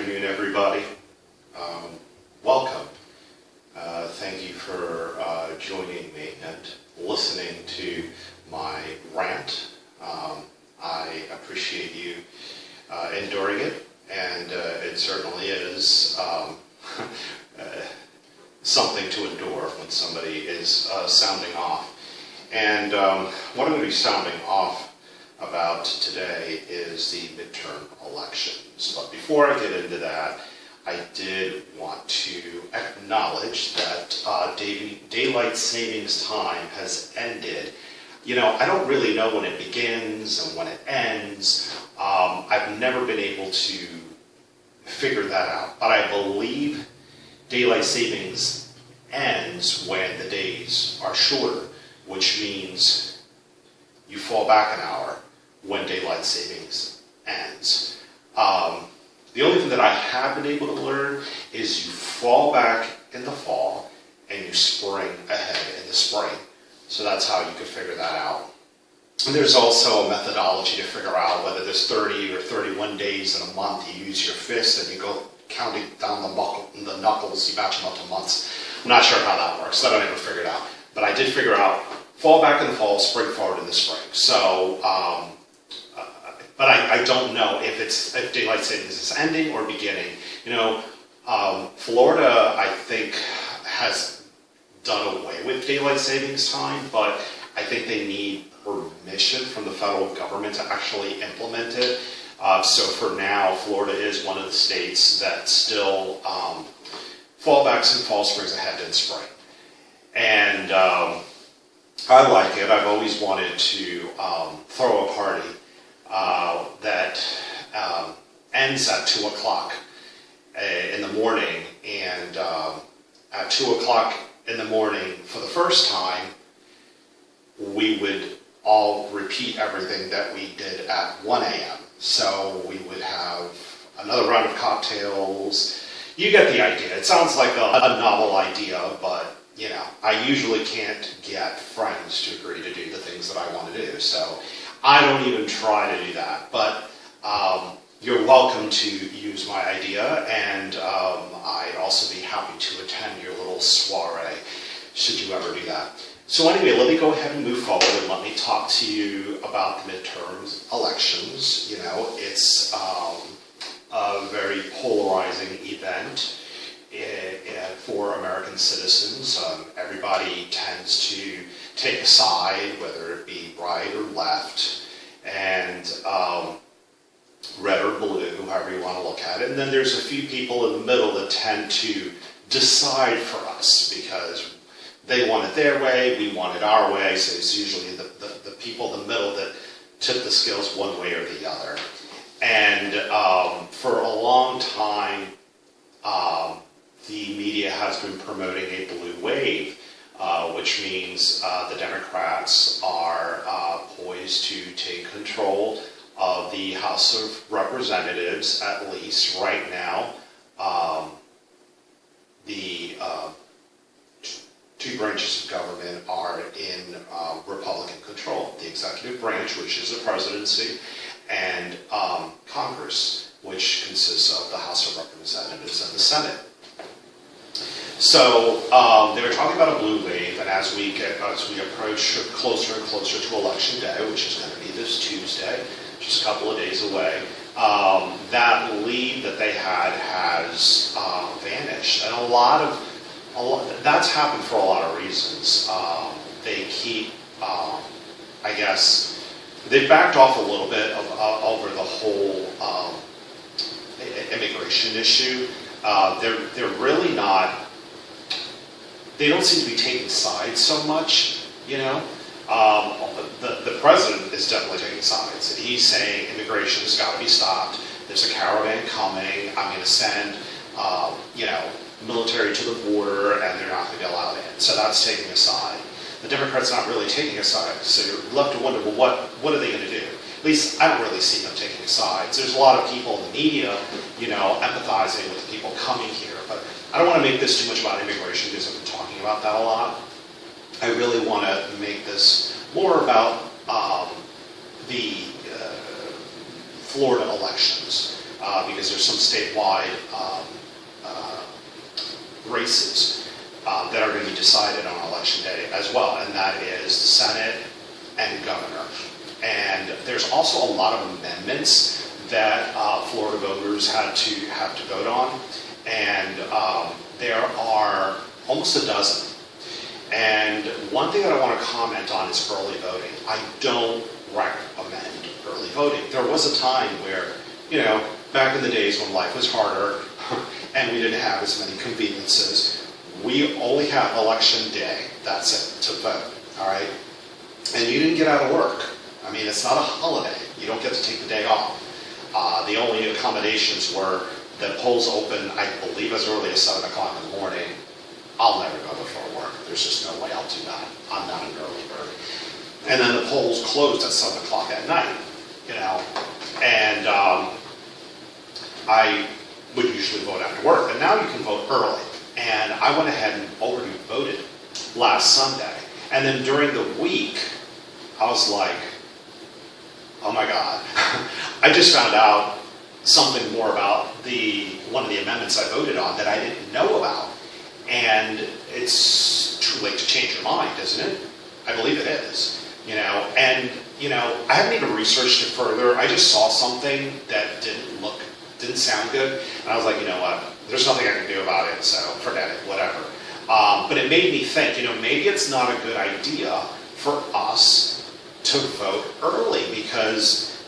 afternoon, everybody. Welcome. Thank you for joining me and listening to my rant. I appreciate you enduring it, and it certainly is something to endure when somebody is sounding off. And what I'm going to be sounding off about today is the midterm elections. But before I get into that, I did want to acknowledge that daylight savings time has ended. You know, I don't really know when it begins and when it ends. I've never been able to figure that out. But I believe daylight savings ends when the days are shorter, which means you fall back an hour when daylight savings ends. The only thing that I have been able to learn is you fall back in the fall and you spring ahead in the spring. So that's how you could figure that out. And there's also a methodology to figure out whether there's 30 or 31 days in a month. You use your fist and you go counting down the knuckles, you match them up to months. I'm not sure how that works. That I never figured out. But I did figure out fall back in the fall, spring forward in the spring. So, but I don't know if daylight savings is ending or beginning. You know, Florida, I think, has done away with daylight savings time, but I think they need permission from the federal government to actually implement it. So for now, Florida is one of the states that still fallbacks and fall springs ahead in spring. And I like it. I've always wanted to throw a party that ends at 2 o'clock in the morning, and at 2 o'clock in the morning for the first time, we would all repeat everything that we did at 1 a.m. So we would have another round of cocktails. You get the idea. It sounds like a novel idea, but you know, I usually can't get friends to agree to do the things that I want to do. So I don't even try to do that. But you're welcome to use my idea, and I'd also be happy to attend your little soiree, should you ever do that. So anyway, let me go ahead and move forward, and let me talk to you about the midterm elections. You know, it's a very polarizing event for American citizens. Everybody tends to take a side, whether it be right or left, and red or blue, however you want to look at it. And then there's a few people in the middle that tend to decide for us because they want it their way, we want it our way. So it's usually the people in the middle that tip the scales one way or the other. And for a long time, the media has been promoting a blue wave, which means the Democrats are poised to take control of the House of Representatives, at least right now. The two branches of government are in Republican control. The executive branch, which is the presidency, and Congress, which consists of the House of Representatives and the Senate. So they were talking about a blue wave, and as we approach closer and closer to Election Day, which is going to be this Tuesday, just a couple of days away, that lead that they had has vanished, and that's happened for a lot of reasons. They keep, I guess, they've backed off a little bit over the whole immigration issue. They're really not. They don't seem to be taking sides so much, you know. The president is definitely taking sides. He's saying immigration has got to be stopped. There's a caravan coming. I'm going to send, you know, military to the border, and they're not going to be allowed in. So that's taking a side. The Democrats not really taking a side. So you're left to wonder, well, what are they going to do? At least I don't really see them taking sides. There's a lot of people in the media, you know, empathizing with the people coming here. But I don't want to make this too much about immigration because I've been talking about that a lot. I really want to make this more about the Florida elections. because there's some statewide races that are going to be decided on election day as well, and that is the Senate and governor. And there's also a lot of amendments that Florida voters have to vote on, and there are almost a dozen. And one thing that I want to comment on is early voting. I don't recommend early voting. There was a time where, back in the days when life was harder and we didn't have as many conveniences, we only have election day, that's it, to vote, all right? And you didn't get out of work. I mean, it's not a holiday. You don't get to take the day off. The only accommodations were that polls open, I believe, as early as 7 o'clock in the morning. I'll never go before work. There's just no way I'll do that. I'm not an early bird. And then the polls closed at 7 o'clock at night, And I would usually vote after work. But now you can vote early. And I went ahead and already voted last Sunday. And then during the week, I was like, oh my God. I just found out something more about one of the amendments I voted on that I didn't know about. And it's too late to change your mind, isn't it? I believe it is. And I haven't even researched it further. I just saw something that didn't sound good. And I was like, you know what? There's nothing I can do about it, so forget it, whatever. But it made me think, maybe it's not a good idea for us to vote early, because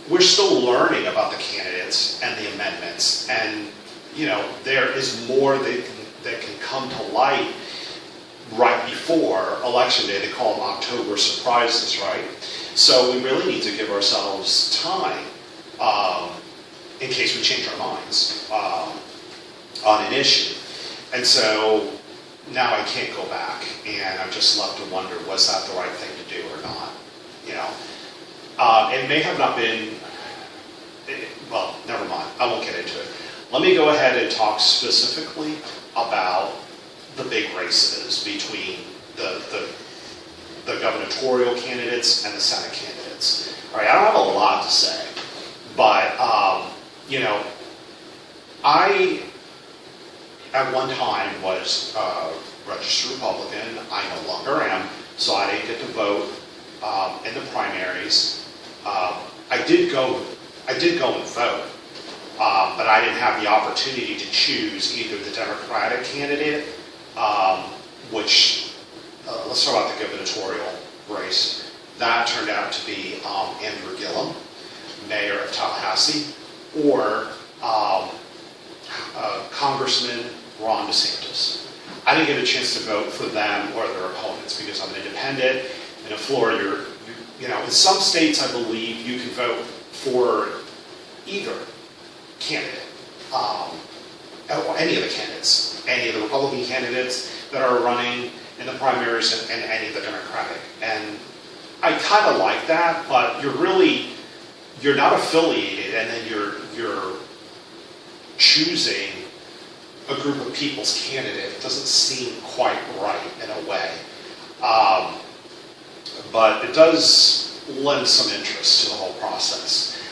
we're still learning about the candidates and the amendments, and there is more that can come to light right before election day. They call them October surprises, right? So we really need to give ourselves time in case we change our minds on an issue. And so now I can't go back, and I'm just left to wonder, was that the right thing to do or not? It may have not been, well, never mind, I won't get into it. Let me go ahead and talk specifically about the big races between the gubernatorial candidates and the Senate candidates. All right, I don't have a lot to say, but, I, at one time, was a registered Republican. I no longer am, so I didn't get to vote in the primaries. I did go and vote, but I didn't have the opportunity to choose either the Democratic candidate, which, let's talk about the gubernatorial race. That turned out to be Andrew Gillum, mayor of Tallahassee, or Congressman Ron DeSantis. I didn't get a chance to vote for them or their opponents because I'm an independent, and in Florida, in some states, I believe you can vote for either candidate, any of the candidates, any of the Republican candidates that are running in the primaries, and any of the Democratic. And I kind of like that, but you're not affiliated, and then you're choosing a group of people's candidate. It doesn't seem quite right in a way. But it does lend some interest to the whole process.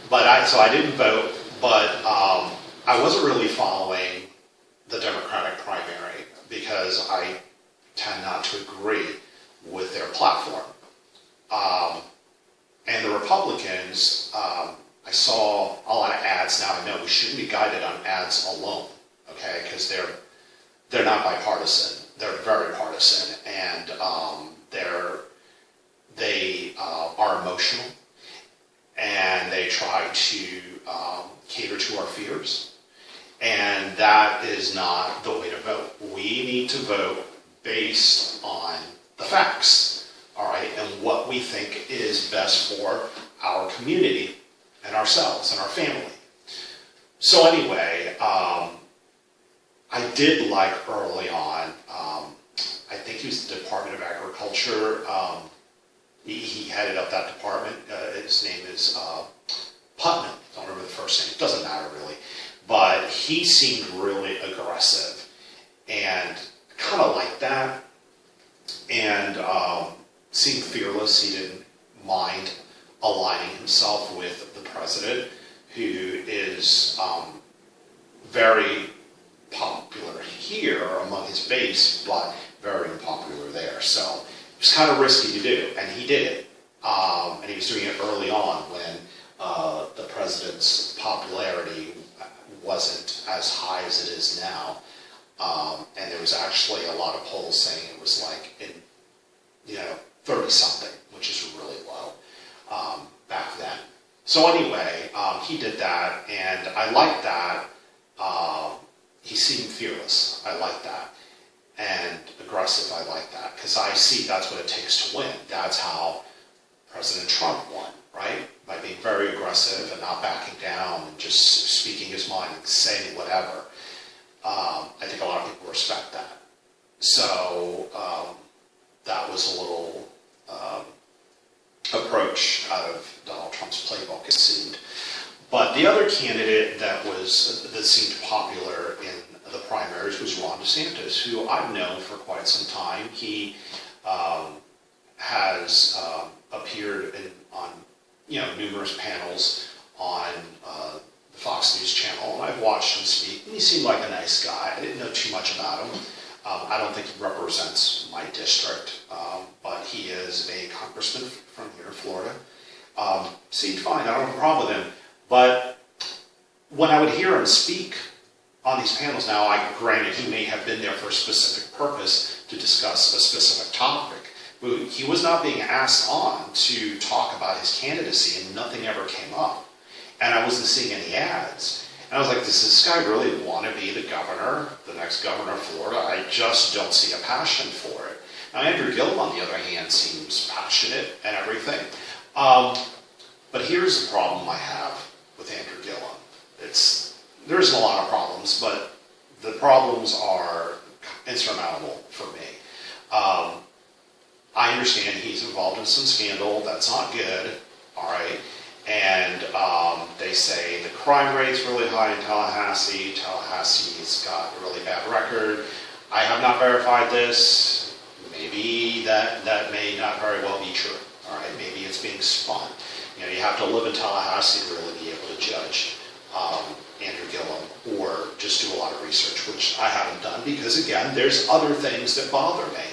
So I didn't vote, but I wasn't really following the Democratic primary because I tend not to agree with their platform. And the Republicans, I saw a lot of ads. Now I know we shouldn't be guided on ads alone, okay? Because they're not bipartisan. They're very partisan, and they are emotional, and they try to cater to our fears, and that is not the way to vote. We need to vote based on the facts, all right, and what we think is best for our community and ourselves and our family. So anyway, I did like early on, I think he was the Department of Agriculture. He headed up that department. His name is Putnam. I don't remember the first name. It doesn't matter really. But he seemed really aggressive, and kind of like that, and seemed fearless. He didn't mind aligning himself with the president, who is very popular here among his base, but very unpopular there. So it was kind of risky to do, and he did it. And he was doing it early on when the president's popularity wasn't as high as it is now. And there was actually a lot of polls saying it was like in, 30-something, which is really low back then. So anyway, he did that, and I liked that. He seemed fearless. I like that. And aggressive, I like that. Because I see that's what it takes to win. That's how President Trump won, right? By being very aggressive and not backing down and just speaking his mind and saying whatever. I think a lot of people respect that. So that was a little approach out of Donald Trump's playbook, it seemed. But the other candidate that seemed popular in the primaries was Ron DeSantis, who I've known for quite some time. He has appeared on numerous panels on the Fox News channel, and I've watched him speak, and he seemed like a nice guy. I didn't know too much about him. I don't think he represents my district, but he is a congressman from here in Florida. Seemed fine. I don't have a problem with him. But when I would hear him speak on these panels now, granted he may have been there for a specific purpose to discuss a specific topic, but he was not being asked on to talk about his candidacy, and nothing ever came up. And I wasn't seeing any ads. And I was like, does this guy really want to be the governor, the next governor of Florida? I just don't see a passion for it. Now, Andrew Gillum, on the other hand, seems passionate and everything. But here's the problem I have with Andrew Gillum. There isn't a lot of problems, but the problems are insurmountable for me. I understand he's involved in some scandal. That's not good, all right? And they say the crime rate's really high in Tallahassee. Tallahassee's got a really bad record. I have not verified this. Maybe that may not very well be true, all right? Maybe it's being spun. You have to live in Tallahassee to really be able to judge Andrew Gillum, or just do a lot of research, which I haven't done because, again, there's other things that bother me.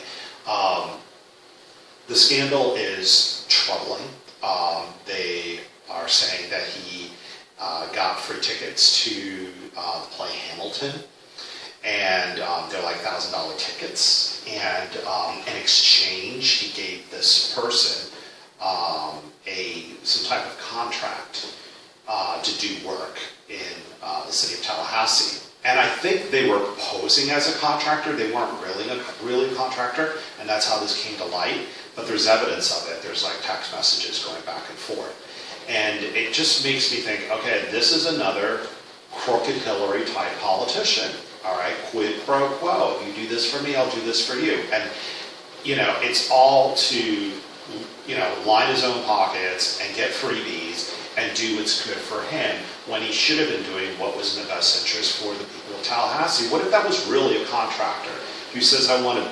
The scandal is troubling. They are saying that he got free tickets to the play Hamilton, and they're like $1,000 tickets. And in exchange, he gave this person some type of contract to do work in the city of Tallahassee. And I think they were posing as a contractor. They weren't really a contractor, and that's how this came to light. But there's evidence of it. There's like text messages going back and forth. And it just makes me think, okay, this is another crooked Hillary type politician. All right, quid pro quo. You do this for me, I'll do this for you. And, it's all to, line his own pockets and get freebies and do what's good for him, when he should have been doing what was in the best interest for the people of Tallahassee. What if that was really a contractor who says, I want to,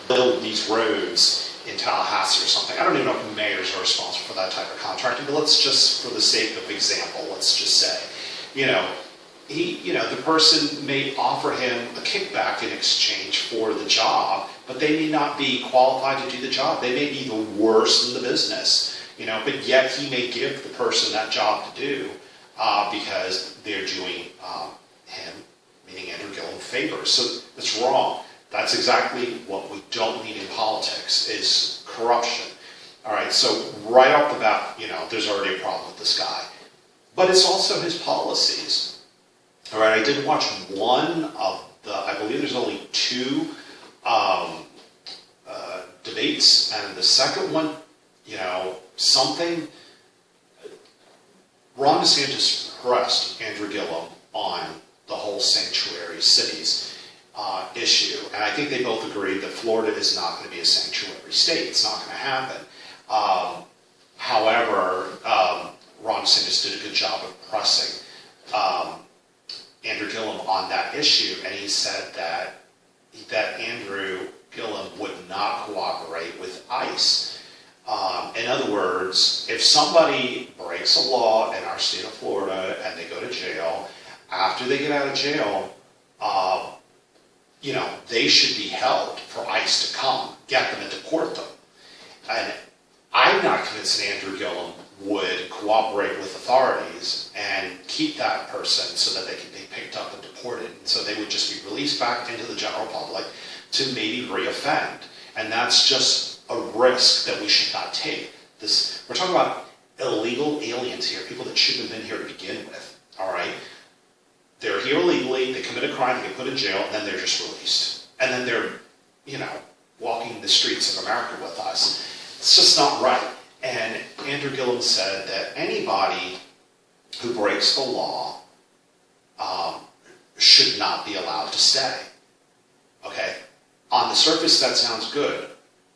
build these roads in Tallahassee or something? I don't even know if mayors are responsible for that type of contracting, but let's just, for the sake of example, let's just say, the person may offer him a kickback in exchange for the job, but they may not be qualified to do the job. They may be the worst in the business. But yet he may give the person that job to do because they're doing him, meaning Andrew Gillum, favors. So it's wrong. That's exactly what we don't need in politics, is corruption. All right, so right off the bat, there's already a problem with this guy. But it's also his policies. All right, I did watch one of I believe there's only two debates, and the second one, Ron DeSantis pressed Andrew Gillum on the whole sanctuary cities issue. And I think they both agreed that Florida is not going to be a sanctuary state. It's not going to happen. However, Ron DeSantis did a good job of pressing Andrew Gillum on that issue, and he said that Andrew Gillum would not cooperate with ICE In other words, if somebody breaks a law in our state of Florida and they go to jail, after they get out of jail, they should be held for ICE to come, get them, and deport them. And I'm not convinced that Andrew Gillum would cooperate with authorities and keep that person so that they can be picked up and deported. And so they would just be released back into the general public to maybe re-offend. And that's just a risk that we should not take. We're talking about illegal aliens here, people that shouldn't have been here to begin with, all right? They're here illegally, they commit a crime, they get put in jail, and then they're just released. And then they're, walking the streets of America with us. It's just not right. And Andrew Gillum said that anybody who breaks the law should not be allowed to stay. Okay? On the surface, that sounds good.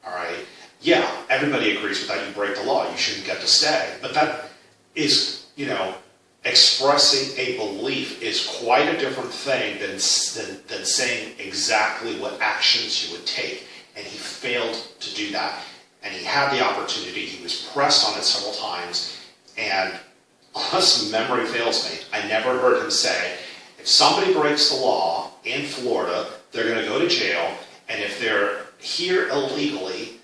All right? Yeah, everybody agrees with that. You break the law, you shouldn't get to stay. But that is, expressing a belief is quite a different thing than saying exactly what actions you would take. And he failed to do that. And he had the opportunity. He was pressed on it several times. And unless memory fails me, I never heard him say, if somebody breaks the law in Florida, they're going to go to jail. And if they're here illegally,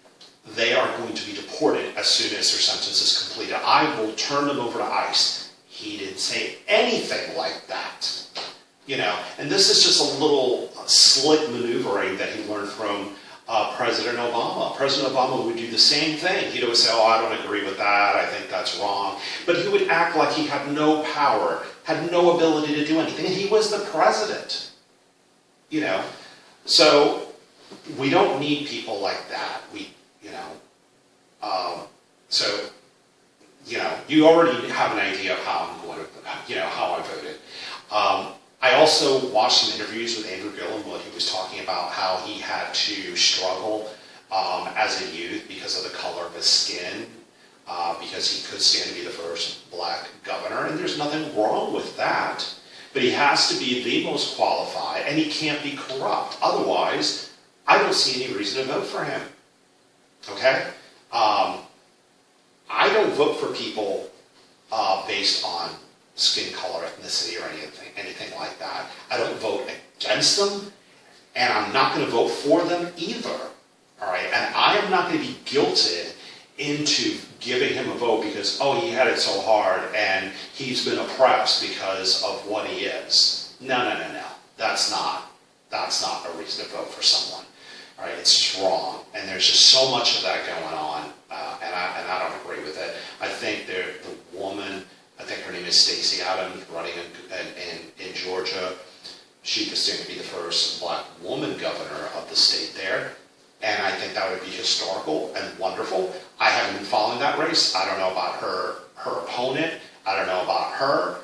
they are going to be deported as soon as their sentence is completed. I will turn them over to ICE. He didn't say anything like that. And this is just a little slick maneuvering that he learned from President Obama. President Obama would do the same thing. He'd always say, I don't agree with that, I think that's wrong. But he would act like he had no power, had no ability to do anything. And he was the president. So we don't need people like that. You already have an idea of how I'm going to, how I voted. I also watched some interviews with Andrew Gillum when he was talking about how he had to struggle as a youth because of the color of his skin, because he could stand to be the first black governor, and there's nothing wrong with that. But he has to be the most qualified, and he can't be corrupt. Otherwise, I don't see any reason to vote for him. Okay? I don't vote for people based on skin color, ethnicity, or anything like that. I don't vote against them, and I'm not going to vote for them either. All right? And I am not going to be guilted into giving him a vote because, he had it so hard, and he's been oppressed because of what he is. No. That's not a reason to vote for someone. All right? It's just wrong, and there's just so much of that going on, and I don't agree with it. I think the woman, I think her name is Stacey Adams, running in Georgia. She could stand to be the first black woman governor of the state there. And I think that would be historical and wonderful. I haven't been following that race. I don't know about her opponent. I don't know about her.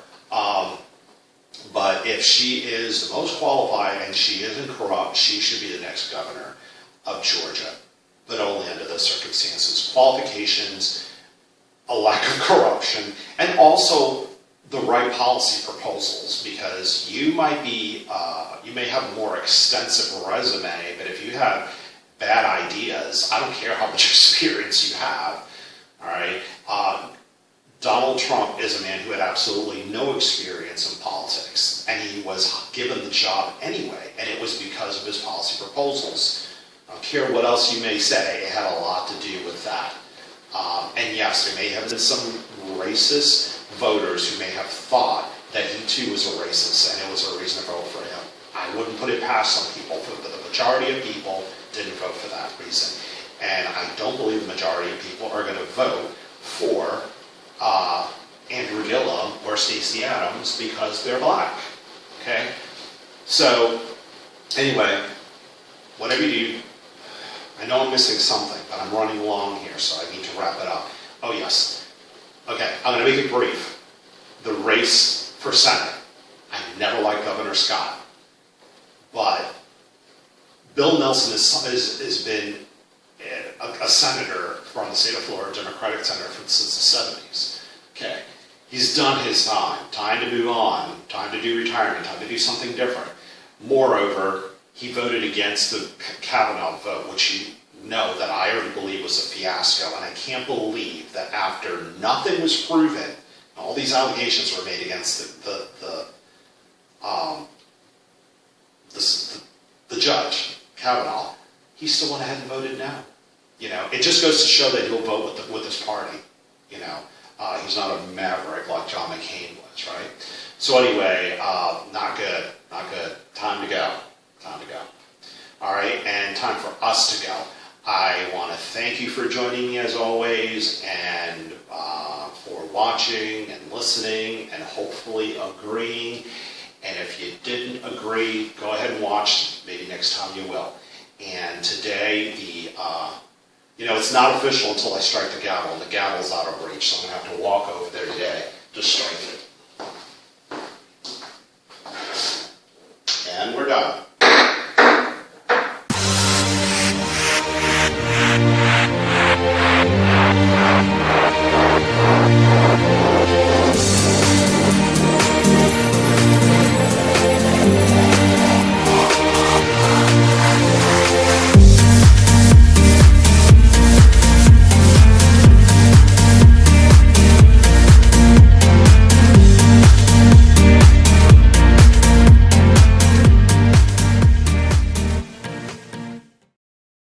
But if she is the most qualified and she isn't corrupt, she should be the next governor of Georgia. But only under those circumstances. Qualifications, a lack of corruption, and also the right policy proposals, because you might be, you may have a more extensive resume, but if you have bad ideas, I don't care how much experience you have, all right? Donald Trump is a man who had absolutely no experience in politics, and he was given the job anyway, and it was because of his policy proposals. I don't care what else you may say, it had a lot to do with that. And yes, there may have been some racist voters who may have thought that he too was a racist and it was a reason to vote for him. I wouldn't put it past some people, but the majority of people didn't vote for that reason. And I don't believe the majority of people are going to vote for Andrew Gillum or Stacey Adams because they're black. Okay? So, anyway, whatever you do, I know I'm missing something, but I'm running long here, so I need to wrap it up. Oh, yes. Okay, I'm going to make it brief. The race for Senate. I never liked Governor Scott, but Bill Nelson has been a senator from the state of Florida, Democratic senator since the 70s. Okay, he's done his time. Time to move on. Time to do retirement. Time to do something different. Moreover, he voted against the Kavanaugh vote, which you know that I already believe was a fiasco, and I can't believe that after nothing was proven, all these allegations were made against the judge, Kavanaugh, he still went ahead and voted no. You know, it just goes to show that he'll vote with his party. You know, he's not a maverick like John McCain was, right? So anyway, not good, not good. Time to go, time to go. All right, and time for us to go. I want to thank you for joining me as always, and for watching and listening and hopefully agreeing. And if you didn't agree, go ahead and watch. Maybe next time you will. And today, it's not official until I strike the gavel. And the gavel's out of reach, so I'm going to have to walk over there today to strike it.